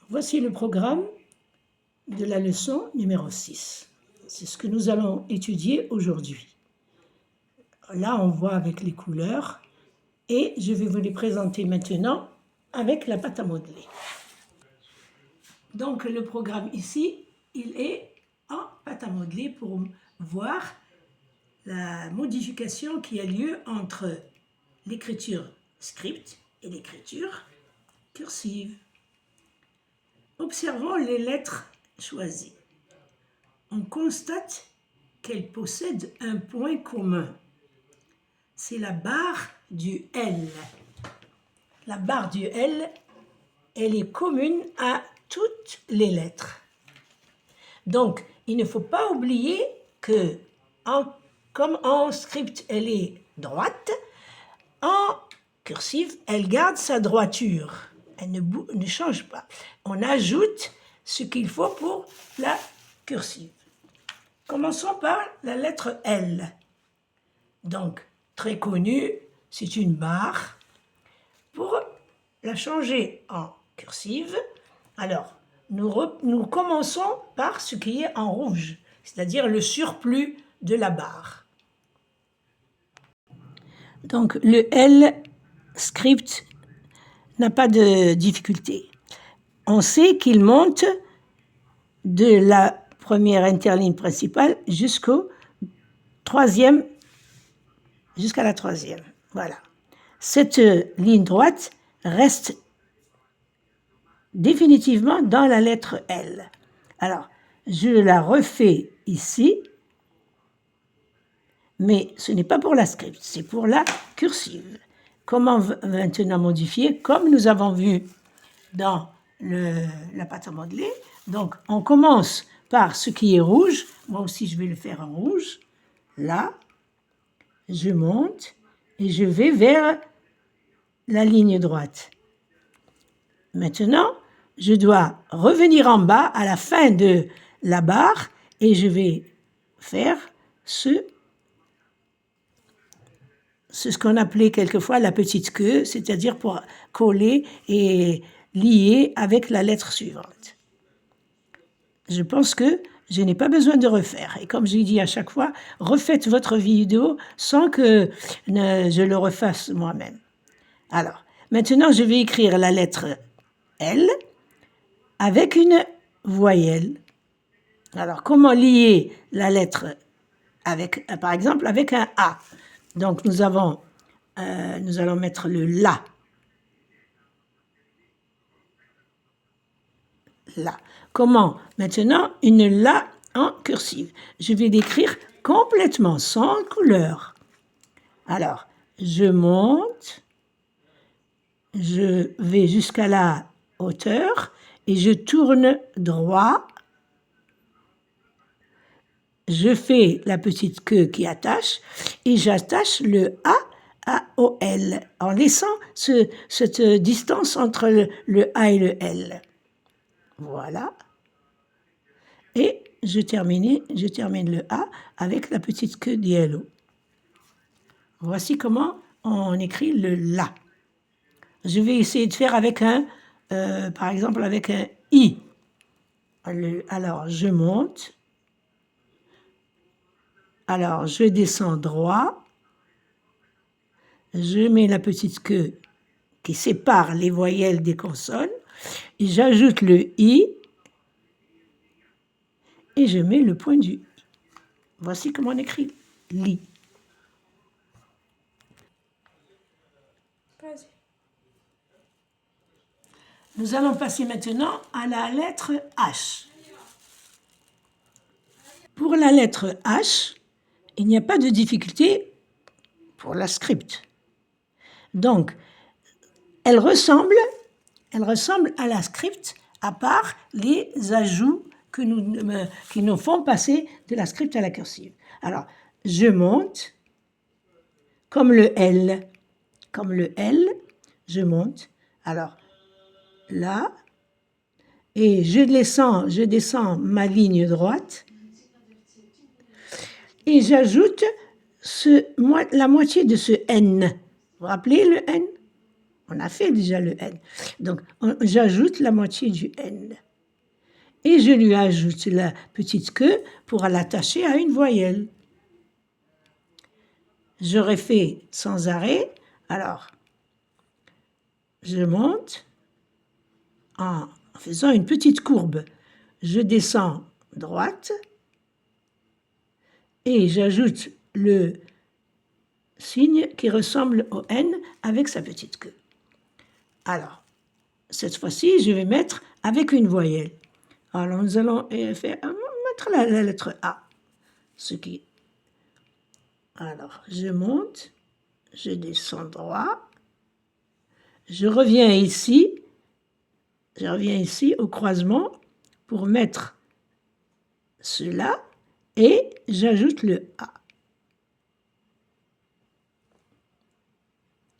Voici le programme de la leçon numéro 6. C'est ce que nous allons étudier aujourd'hui. Là, on voit avec les couleurs et je vais vous les présenter maintenant avec la pâte à modeler. Donc, le programme ici, il est en pâte à modeler pour voir la modification qui a lieu entre l'écriture script et l'écriture cursive. Observons les lettres choisies. On constate qu'elles possèdent un point commun. C'est la barre du L. La barre du L, elle est commune à toutes les lettres. Donc, il ne faut pas oublier que, comme en script, elle est droite, en cursive, elle garde sa droiture. Elle ne change pas. On ajoute ce qu'il faut pour la cursive. Commençons par la lettre L. Donc, très connue, c'est une barre. Pour la changer en cursive, alors, nous commençons par ce qui est en rouge, c'est-à-dire le surplus de la barre. Donc, le L script n'a pas de difficulté. On sait qu'il monte de la première interligne principale jusqu'à la troisième. Voilà. Cette ligne droite reste définitivement dans la lettre L. Alors, je la refais ici, mais ce n'est pas pour la script, c'est pour la cursive. Comment maintenant modifier? Comme nous avons vu dans la pâte à modeler, donc on commence par ce qui est rouge. Moi aussi, je vais le faire en rouge. Là, je monte et je vais vers la ligne droite. Maintenant, je dois revenir en bas à la fin de la barre et je vais faire ce qu'on appelait quelquefois la petite queue, c'est-à-dire pour coller et lier avec la lettre suivante. Je pense que je n'ai pas besoin de refaire. Et comme j'ai dit à chaque fois, refaites votre vidéo sans que je le refasse moi-même. Alors, maintenant, je vais écrire la lettre L avec une voyelle. Alors, comment lier la lettre avec, par exemple, avec un A? Donc, nous allons mettre le LA. Là. Comment? Maintenant, une LA en cursive. Je vais l'écrire complètement, sans couleur. Alors, je monte, je vais jusqu'à la hauteur et je tourne droit. Je fais la petite queue qui attache et j'attache le A au L en laissant cette distance entre le A et le L. Voilà. Et je termine le A avec la petite queue d'yellow. Voici comment on écrit le LA. Je vais essayer de faire avec par exemple avec un I. Alors, je monte. Alors, je descends droit. Je mets la petite queue qui sépare les voyelles des consonnes. Et j'ajoute le I. Et je mets le point du I. Voici comment on écrit li. Nous allons passer maintenant à la lettre H. Pour la lettre H, il n'y a pas de difficulté pour la script. Donc, elle ressemble à la script, à part les ajouts qui nous font passer de la script à la cursive. Alors, je monte, comme le L, je monte. Alors, là, et je descends ma ligne droite, et j'ajoute la moitié de ce N. vous rappelez le N? On a fait déjà le N. Donc, j'ajoute la moitié du N. Et je lui ajoute la petite queue pour l'attacher à une voyelle. Je refais sans arrêt. Alors, je monte en faisant une petite courbe. Je descends droite et j'ajoute le signe qui ressemble au N avec sa petite queue. Alors, cette fois-ci, je vais mettre avec une voyelle. Alors, nous allons mettre la lettre A. Alors, je monte, je descends droit, je reviens ici au croisement pour mettre cela et j'ajoute le A.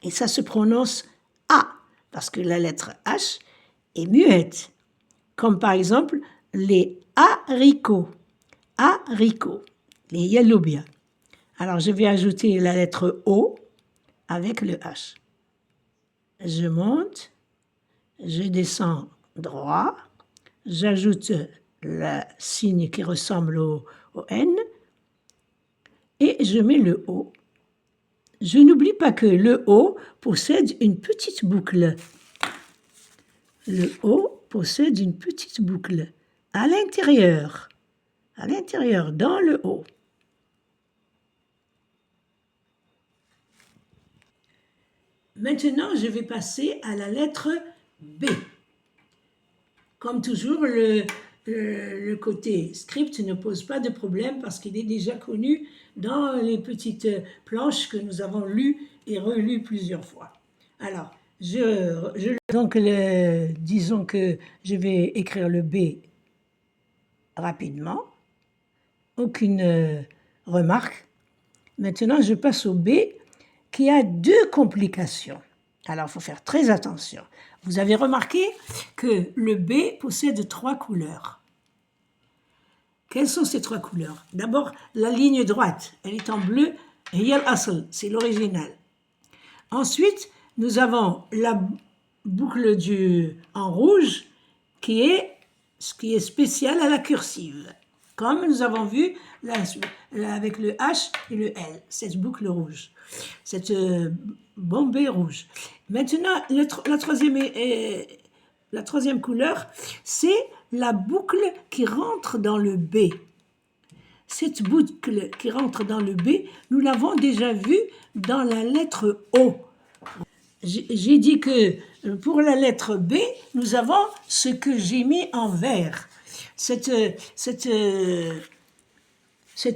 Et ça se prononce A, parce que la lettre H est muette. Comme par exemple les haricots, les yalobia. Alors je vais ajouter la lettre O avec le H. Je monte, je descends droit, j'ajoute le signe qui ressemble au N et je mets le O. Je n'oublie pas que le O possède une petite boucle. Le O possède une petite boucle à l'intérieur, dans le O. Maintenant, je vais passer à la lettre B. Comme toujours, le côté script ne pose pas de problème parce qu'il est déjà connu dans les petites planches que nous avons lues et relues plusieurs fois. Alors, disons que je vais écrire le B rapidement. Aucune remarque. Maintenant, je passe au B qui a 2 complications. Alors, il faut faire très attention. Vous avez remarqué que le B possède 3 couleurs. Quelles sont ces 3 couleurs? D'abord, la ligne droite, elle est en bleu, Hiyal Asl, c'est l'original. Ensuite, nous avons la boucle en rouge qui est spéciale à la cursive. Comme nous avons vu avec le H et le L, cette boucle rouge, cette bombée rouge. Maintenant, la troisième couleur, c'est la boucle qui rentre dans le B. Cette boucle qui rentre dans le B, nous l'avons déjà vue dans la lettre O. J'ai dit que pour la lettre B, nous avons ce que j'ai mis en vert. Cet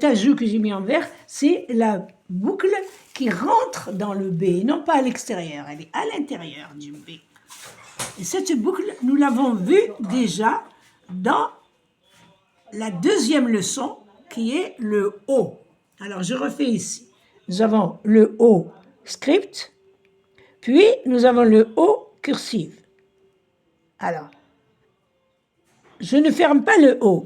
ajout que j'ai mis en vert, c'est la boucle qui rentre dans le B, non pas à l'extérieur, elle est à l'intérieur du B. Et cette boucle, nous l'avons vue déjà dans la deuxième leçon, qui est le O. Alors, je refais ici. Nous avons le O script, puis nous avons le O cursive. Alors, je ne ferme pas le O.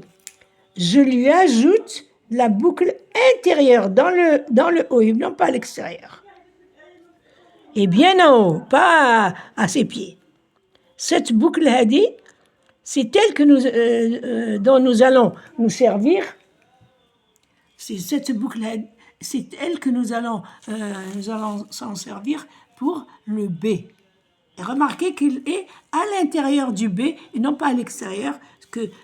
Je lui ajoute la boucle intérieure dans le haut et non pas à l'extérieur. Et bien en haut, pas à ses pieds. Cette boucle hadi, c'est elle que dont nous allons nous servir. C'est cette boucle, c'est elle que nous allons s'en servir pour le B. Et remarquez qu'il est à l'intérieur du B et non pas à l'extérieur,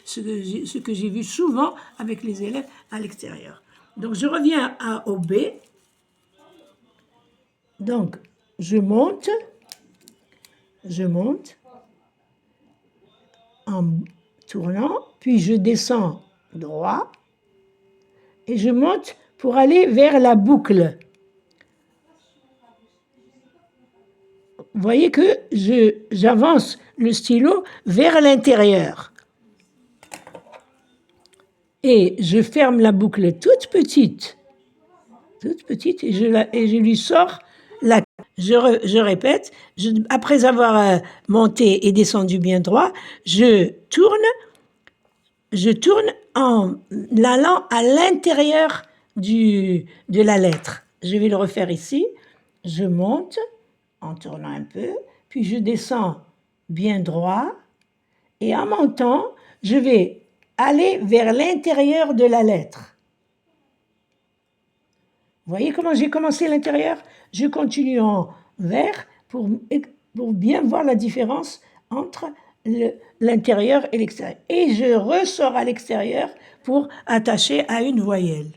ce que j'ai vu souvent avec les élèves à l'extérieur. Donc je reviens au B. Donc je monte en tournant, puis je descends droit et je monte pour aller vers la boucle. Vous voyez que j'avance le stylo vers l'intérieur. Et je ferme la boucle toute petite, et je lui sors la... Je répète, après avoir monté et descendu bien droit, je tourne en allant à l'intérieur de la lettre. Je vais le refaire ici. Je monte, en tournant un peu, puis je descends bien droit, et en montant, je vais aller vers l'intérieur de la lettre. Vous voyez comment j'ai commencé l'intérieur? Je continue en vert pour bien voir la différence entre l'intérieur et l'extérieur. Et je ressors à l'extérieur pour attacher à une voyelle.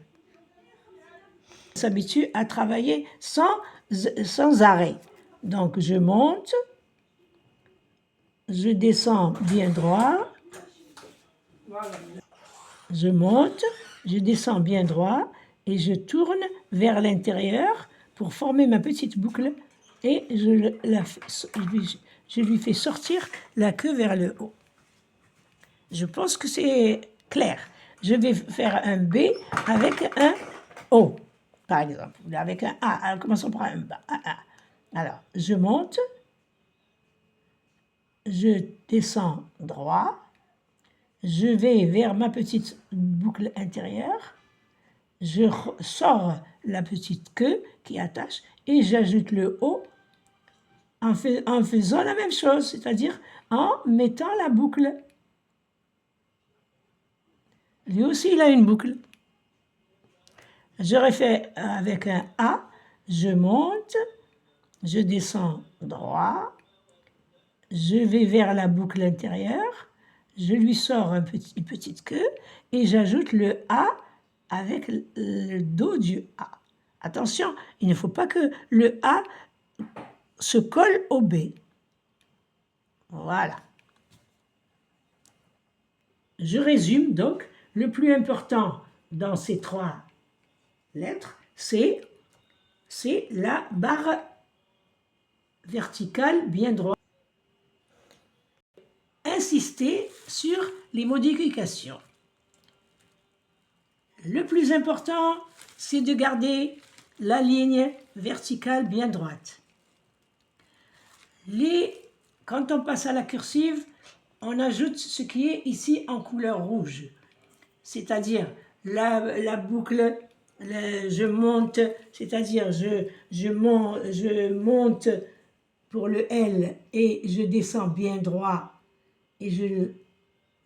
On s'habitue à travailler sans arrêt. Donc je monte, je descends bien droit, je monte, je descends bien droit et je tourne vers l'intérieur pour former ma petite boucle et je lui fais sortir la queue vers le haut. Je pense que c'est clair. Je vais faire un B avec un O, par exemple, avec un A. Alors, commençons par un A. Alors, je monte, je descends droit, je vais vers ma petite boucle intérieure, je sors la petite queue qui attache et j'ajoute le O en faisant la même chose, c'est-à-dire en mettant la boucle. Lui aussi, il a une boucle. Je refais avec un A, je monte, je descends droit, je vais vers la boucle intérieure, je lui sors une petite queue et j'ajoute le A avec le dos du A. Attention, il ne faut pas que le A se colle au B. Voilà. Je résume donc, le plus important dans ces 3 lettres, c'est la barre verticale bien droite. Insister sur les modifications. Le plus important, c'est de garder la ligne verticale bien droite. Quand on passe à la cursive, on ajoute ce qui est ici en couleur rouge, c'est-à-dire la boucle, je monte, c'est-à-dire je monte pour le L et je descends bien droit et je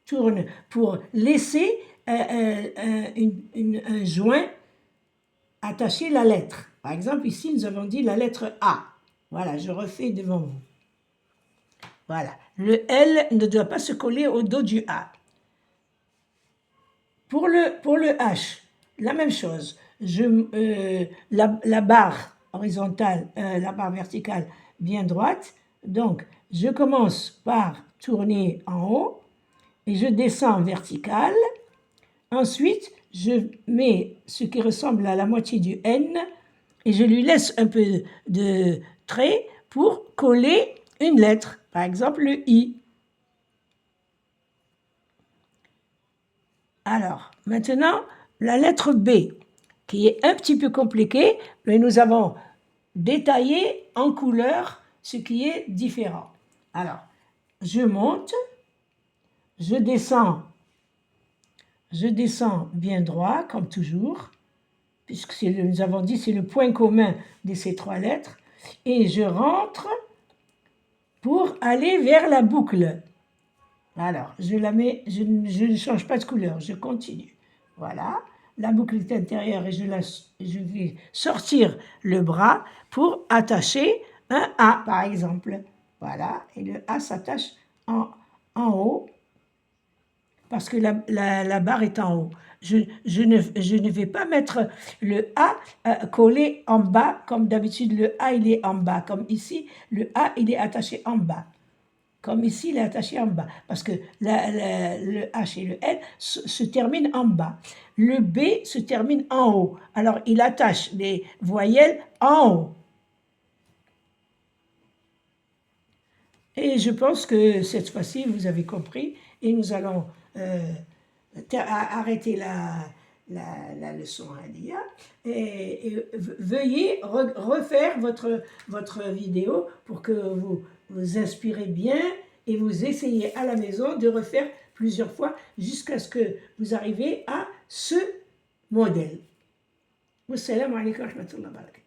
tourne pour laisser un joint attacher la lettre. Par exemple, ici, nous avons dit la lettre A. Voilà, je refais devant vous. Voilà, le L ne doit pas se coller au dos du A. Pour le H, la même chose. La barre horizontale, la barre verticale bien droite. Donc, je commence par tourner en haut et je descends vertical. Ensuite, je mets ce qui ressemble à la moitié du N et je lui laisse un peu de trait pour coller une lettre, par exemple le I. Alors, maintenant, la lettre B, qui est un petit peu compliquée, mais nous avons détaillé en couleur ce qui est différent. Alors, je monte, je descends bien droit, comme toujours, puisque nous avons dit c'est le point commun de ces 3 lettres, et je rentre pour aller vers la boucle. Alors, je la mets, je ne change pas de couleur, je continue. Voilà, la boucle est intérieure et je vais sortir le bras pour attacher un A, par exemple. Voilà, et le A s'attache en haut, parce que la barre est en haut. Je ne vais pas mettre le A collé en bas, comme d'habitude le A il est en bas, comme ici, le A il est attaché en bas. Comme ici, il est attaché en bas, parce que le H et le L se terminent en bas. Le B se termine en haut. Alors, il attache les voyelles en haut. Et je pense que cette fois-ci, vous avez compris, et nous allons arrêter la leçon Alia et veuillez refaire votre vidéo pour que vous vous inspirez bien et vous essayez à la maison de refaire plusieurs fois jusqu'à ce que vous arrivez à ce modèle. Wassalamu alaikum wa rahmatullahi wa barakatuh.